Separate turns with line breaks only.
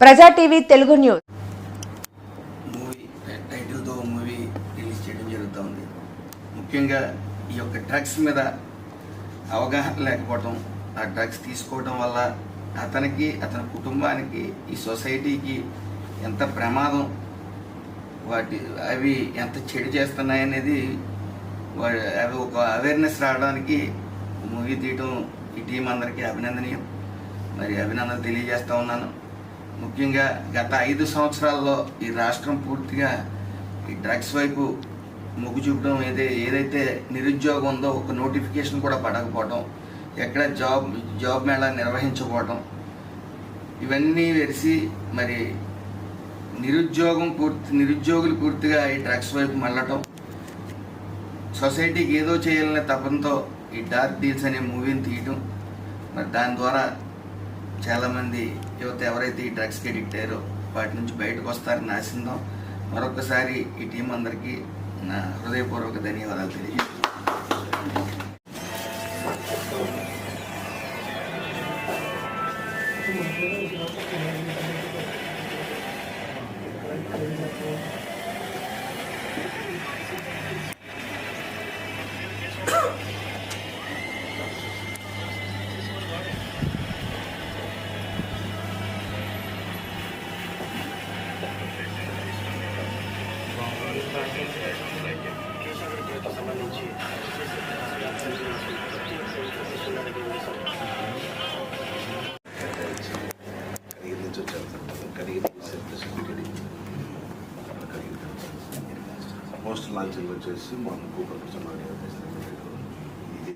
ప్రజా TV Telugu news.
Movie టైటిల్తో movie release చేయడం జరుగుతుంది. ముఖ్యంగా ఈ యొక్క డ్రగ్స్ మీద అవగాహన లేకపోవడం, ఆ డ్రగ్స్ తీసుకోవడం వల్ల అతనికి, అతని కుటుంబానికి, ఈ సొసైటీకి ఎంత ప్రమాదం, అవి ఎంత చెడు చేస్తున్నాయనేది అవి ఒక అవేర్నెస్ రావడానికి మూవీ తీయటం ఈ టీం అందరికీ అభినందనీయం. మరి అభినందన తెలియజేస్తూ ఉన్నాను. ముఖ్యంగా గత 5 సంవత్సరాల్లో ఈ రాష్ట్రం పూర్తిగా ఈ డ్రగ్స్ వైపు మొగ్గు చూపడం, ఏదైతే నిరుద్యోగం ఉందో ఒక నోటిఫికేషన్ కూడా పడకపోవడం, ఎక్కడ జాబ్ మేళా నిర్వహించకపోవడం, ఇవన్నీ వెరిసి మరి నిరుద్యోగులు పూర్తిగా ఈ డ్రగ్స్ వైపు మళ్ళటం, సొసైటీకి ఏదో చేయాలనే తపంతో ఈ డార్క్ డీల్స్ అనే మూవీని తీయటం, మరి దాని ద్వారా చాలామంది యువత ఎవరైతే ఈ డ్రగ్స్కి అడిక్ట్ అయ్యారో వాటి నుంచి బయటకు వస్తారని ఆశిద్దాం. మరొకసారి ఈ టీం అందరికీ నా హృదయపూర్వక ధన్యవాదాలు తెలియజేస్తున్నాను.
సంబంధించి
పోస్టర్ లాంచింగ్ వచ్చేసి మాకు కూపర్